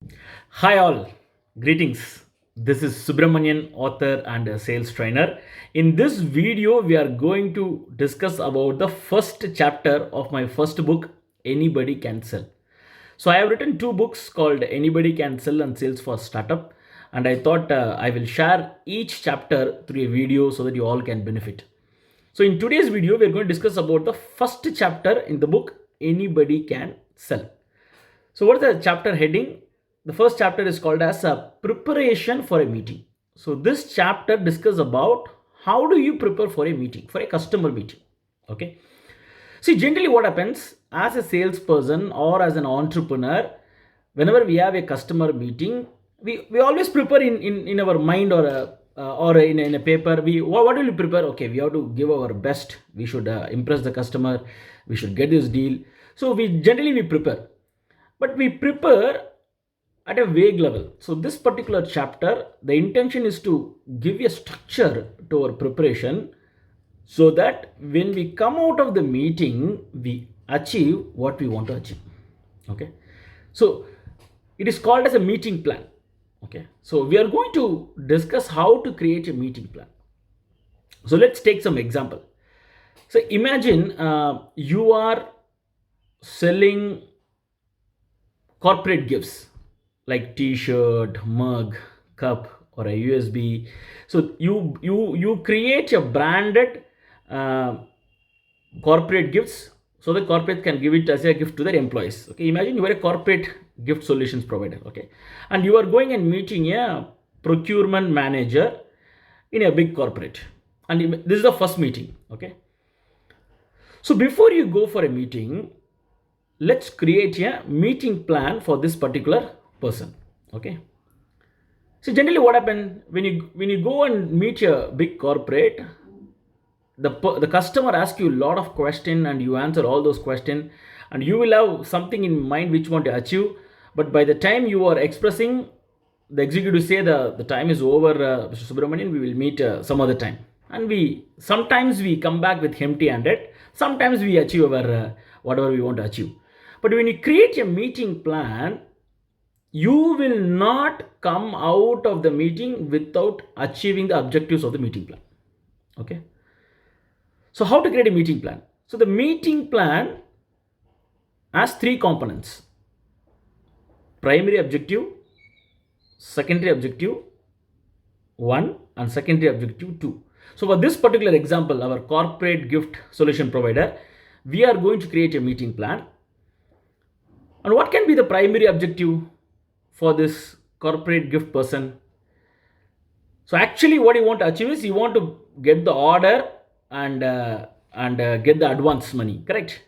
Hi, all. Greetings. This is Subramanian, author and a sales trainer. In this video, we are going to discuss about the first chapter of my first book, Anybody Can Sell. So, I have written two books called Anybody Can Sell and Sales for Startup. And I thought I will share each chapter through a video so that you all can benefit. So, in today's video, we are going to discuss about the first chapter in the book, Anybody Can Sell. So, what is the chapter heading? The first chapter is called as a preparation for a meeting. So, this chapter discusses about how do you prepare for a meeting, for a customer meeting. Okay. See, generally, what happens as a salesperson or as an entrepreneur, whenever we have a customer meeting, we always prepare in our mind or in a paper. What will we prepare? Okay, we have to give our best. We should impress the customer. We should get this deal. So we generally we prepare, but we prepare at a vague level. So this particular chapter, the intention is to give a structure to our preparation so that when we come out of the meeting, we achieve what we want to achieve. Okay. So it is called as a meeting plan. Okay. So we are going to discuss how to create a meeting plan. So let's take some example. So imagine you are selling corporate gifts like t-shirt, mug, cup, or a USB. So you create a branded uh, corporate gifts so the corporate can give it as a gift to their employees. Okay, imagine you are a corporate gift solutions provider. Okay, and you are going and meeting a procurement manager in a big corporate, and this is the first meeting. Okay, so before you go for a meeting, let's create a meeting plan for this particular person. Okay, so generally what happens when you go and meet a big corporate, the customer asks you a lot of question and you answer all those questions, and you will have something in mind which you want to achieve. But by the time you are expressing, the executive say the time is over, Mr. Subramanian, we will meet some other time. And we sometimes we come back with empty handed, sometimes we achieve our whatever we want to achieve. But when you create a meeting plan, you will not come out of the meeting without achieving the objectives of the meeting plan. Okay, so how to create a meeting plan? So the meeting plan has three components: primary objective, secondary objective 1, and secondary objective 2. So for this particular example, our corporate gift solution provider, we are going to create a meeting plan. And what can be the primary objective for this corporate gift person? So actually what you want to achieve is you want to get the order and get the advance money, correct?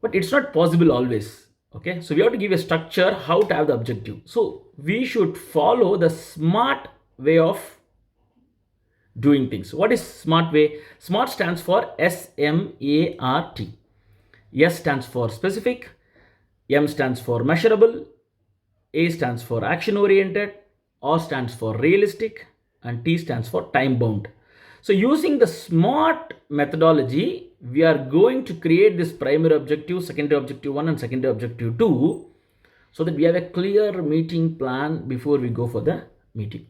But it's not possible always. Okay, so we have to give a structure how to have the objective. So we should follow the smart way of doing things. What is smart way? Smart stands for SMART. S stands for specific, M stands for measurable, A stands for action oriented, R stands for realistic, and T stands for time bound. So using the SMART methodology, we are going to create this primary objective, secondary objective 1 and secondary objective 2, so that we have a clear meeting plan before we go for the meeting.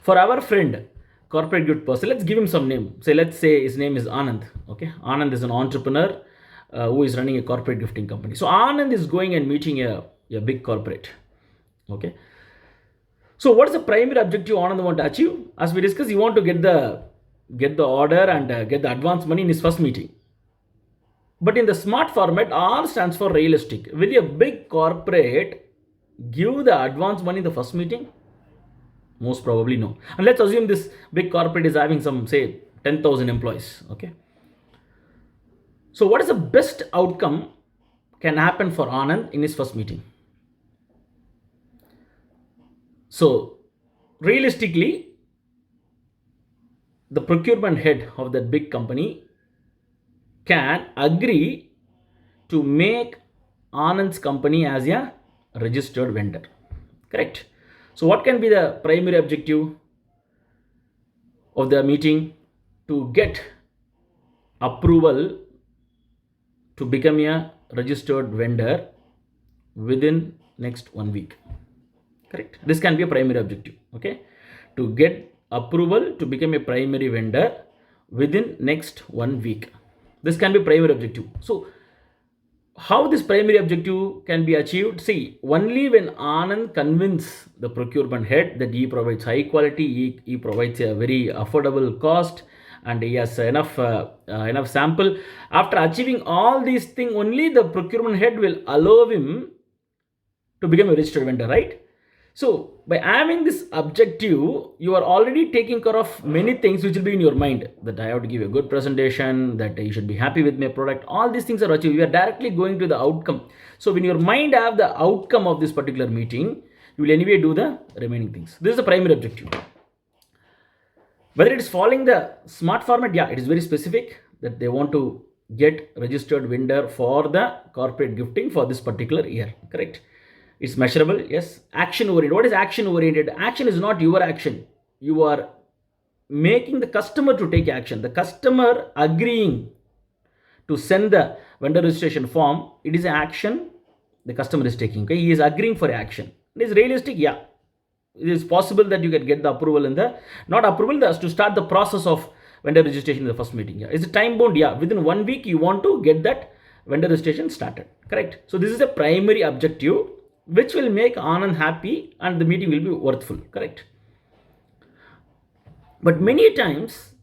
For our friend, corporate good person, let's give him some name. Say, let's say his name is Anand. Okay, Anand is an entrepreneur who is running a corporate gifting company. So Anand is going and meeting a big corporate. Okay, so what is the primary objective Anand want to achieve? As we discussed, he want to get the order and get the advance money in his first meeting. But in the smart format, R stands for realistic. Will a big corporate give the advance money in the first meeting? Most probably no. And let's assume this big corporate is having some, say, 10,000 employees. Okay. So what is the best outcome can happen for Anand in his first meeting? So realistically, the procurement head of that big company can agree to make Anand's company as a registered vendor. Correct. So what can be the primary objective of the meeting? To get approval to become a registered vendor within next 1 week. Correct? This can be a primary objective. Okay, to get approval to become a primary vendor within next 1 week. This can be primary objective. So how this primary objective can be achieved? See, only when Anand convince the procurement head that he provides high quality, he provides a very affordable cost, and he has enough sample. After achieving all these things, only the procurement head will allow him to become a registered vendor, right? So by having this objective, you are already taking care of many things which will be in your mind, that I have to give a good presentation, that you should be happy with my product. All these things are achieved. You are directly going to the outcome. So when your mind have the outcome of this particular meeting, you will anyway do the remaining things. This is the primary objective. Whether it is following the smart format, yeah, it is very specific that they want to get registered vendor for the corporate gifting for this particular year. Correct? It's measurable, yes. Action oriented. What is action oriented? Action is not your action. You are making the customer to take action. The customer agreeing to send the vendor registration form, it is an action the customer is taking. Okay, he is agreeing for action. It is realistic, yeah. It is possible that you can get the approval in the not approval to start the process of vendor registration in the first meeting. Yeah, is it time bound? Yeah, within 1 week you want to get that vendor registration started. Correct. So this is a primary objective which will make Anand happy and the meeting will be worthful. Correct. But many times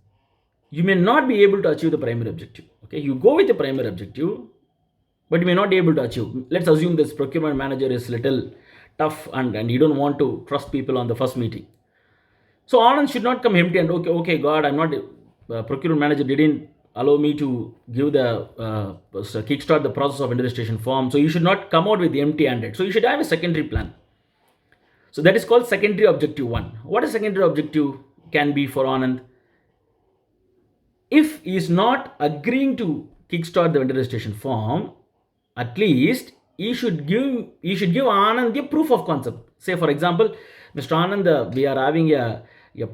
you may not be able to achieve the primary objective. Okay, you go with the primary objective, but you may not be able to achieve. Let's assume this procurement manager is little tough and you don't want to trust people on the first meeting. So Anand should not come empty and okay, God, I'm not procurement manager didn't allow me to give the kickstart the process of registration form. So you should not come out with the empty-handed. So you should have a secondary plan. So that is called secondary objective 1. What a secondary objective can be for Anand? If he is not agreeing to kickstart the vendor registration form, at least he should give Anand the proof of concept. Say for example, Mr. Anand, we are having a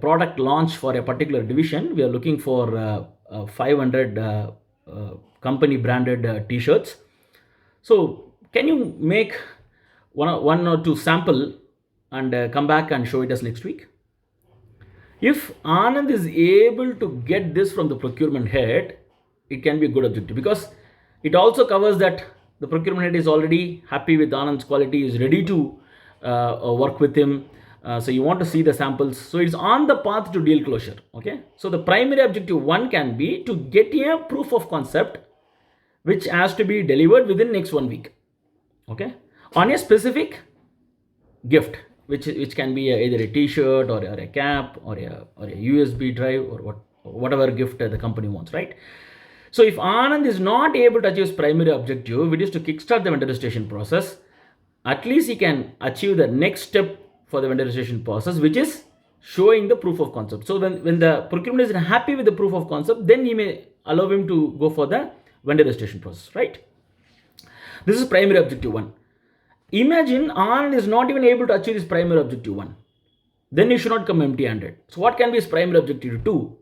product launch for a particular division. We are looking for 500 company branded t-shirts. So can you make one or two sample and come back and show it us next week? If Anand is able to get this from the procurement head, it can be a good objective, because it also covers that the procurement head is already happy with Anand's quality, is ready to work with him. So you want to see the samples. So it's on the path to deal closure. Okay. So the primary objective 1 can be to get a proof of concept which has to be delivered within next 1 week. Okay. On a specific gift, which can be either a t-shirt or a cap or a USB drive or whatever gift the company wants, right? So if Anand is not able to achieve his primary objective, which is to kickstart the vendor registration process, at least he can achieve the next step for the vendor registration process, which is showing the proof of concept. So when the procurement is happy with the proof of concept, then he may allow him to go for the vendor registration process, right? This is primary objective 1. Imagine Anand is not even able to achieve his primary objective 1. Then he should not come empty-handed. So what can be his primary objective 2?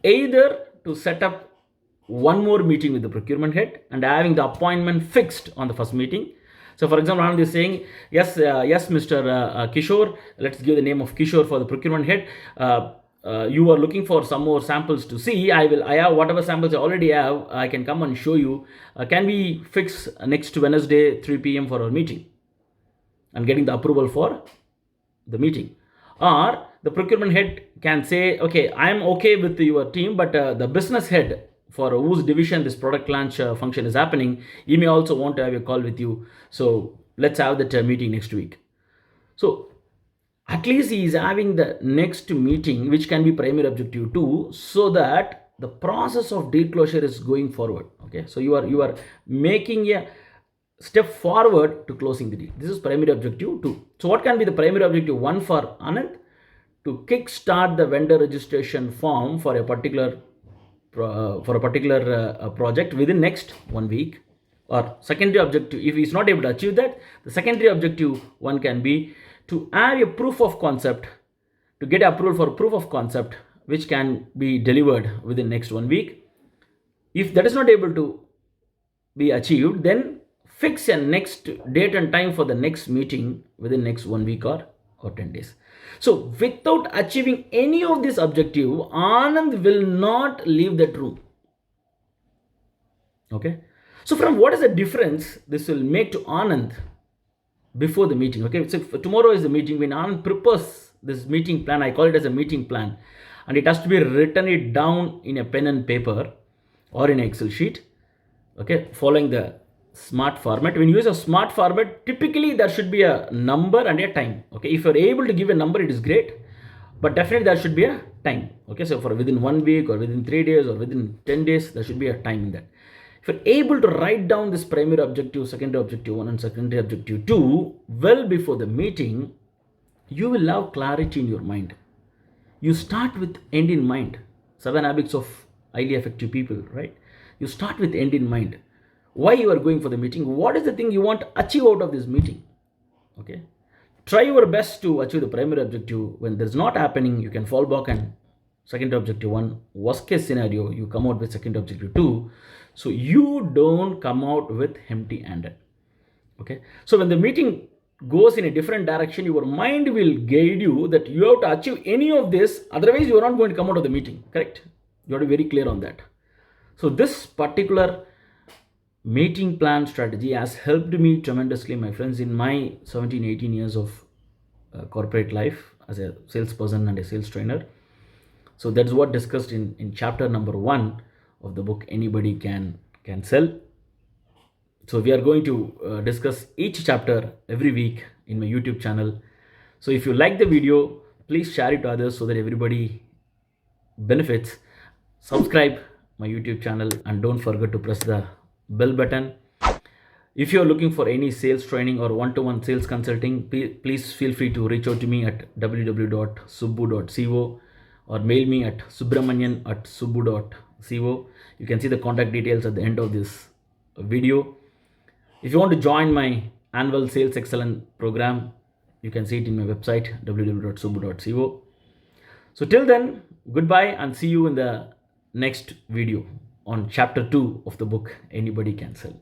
Either to set up one more meeting with the procurement head and having the appointment fixed on the first meeting. So for example, Anand is saying, yes, Mr. Kishore, let's give the name of Kishore for the procurement head. You are looking for some more samples to see. I have whatever samples I already have. I can come and show you. Can we fix next Wednesday 3 p.m. for our meeting and getting the approval for the meeting? Or the procurement head can say, okay, I am okay with your team, but the business head for whose division this product launch function is happening, he may also want to have a call with you. So let's have that meeting next week. So at least he is having the next meeting, which can be primary objective 2, so that the process of deal closure is going forward. Okay, so you are making a step forward to closing the deal. This is primary objective 2. So what can be the primary objective 1 for Anand? To kickstart the vendor registration form for a particular project within next 1 week. Or secondary objective, if he is not able to achieve that, the secondary objective 1 can be to have a proof of concept, to get approval for proof of concept, which can be delivered within next 1 week. If that is not able to be achieved, then fix a next date and time for the next meeting within next 1 week or 10 days. So without achieving any of this objective, Anand will not leave that room. Okay. So from what is the difference this will make to Anand before the meeting? Okay. So tomorrow is the meeting. When Anand prepares this meeting plan, I call it as a meeting plan, and it has to be written it down in a pen and paper or in an Excel sheet. Okay. Following the smart format. When you use a smart format, typically there should be a number and a time. Okay. If you're able to give a number, it is great, but definitely there should be a time. Okay. So for within 1 week or within 3 days or within 10 days, there should be a time in that. If you're able to write down this primary objective, secondary objective 1 and secondary objective 2 well before the meeting, you will have clarity in your mind. You start with end in mind. 7 habits of highly effective people, right? You start with end in mind. Why you are going for the meeting? What is the thing you want to achieve out of this meeting? Okay. Try your best to achieve the primary objective. When there's not happening, you can fall back and second objective 1. Worst case scenario, you come out with second objective 2. So you don't come out with empty handed. Okay. So when the meeting goes in a different direction, your mind will guide you that you have to achieve any of this, otherwise you are not going to come out of the meeting. Correct? You have to be very clear on that. So this particular meeting plan strategy has helped me tremendously, my friends, in my 17-18 years of corporate life as a salesperson and a sales trainer. So that's what discussed in chapter number 1 of the book Anybody Can Sell. So we are going to discuss each chapter every week in my YouTube channel. So if you like the video, please share it to others so that everybody benefits. Subscribe my YouTube channel and don't forget to press the bell button. If you are looking for any sales training or one-to-one sales consulting, please feel free to reach out to me at www.subbu.co or mail me at subramanian@subbu.co. You can see the contact details at the end of this video. If you want to join my annual sales excellence program, you can see it in my website www.subbu.co. So till then, goodbye and see you in the next video on chapter 2 of the book Anybody Can Sell.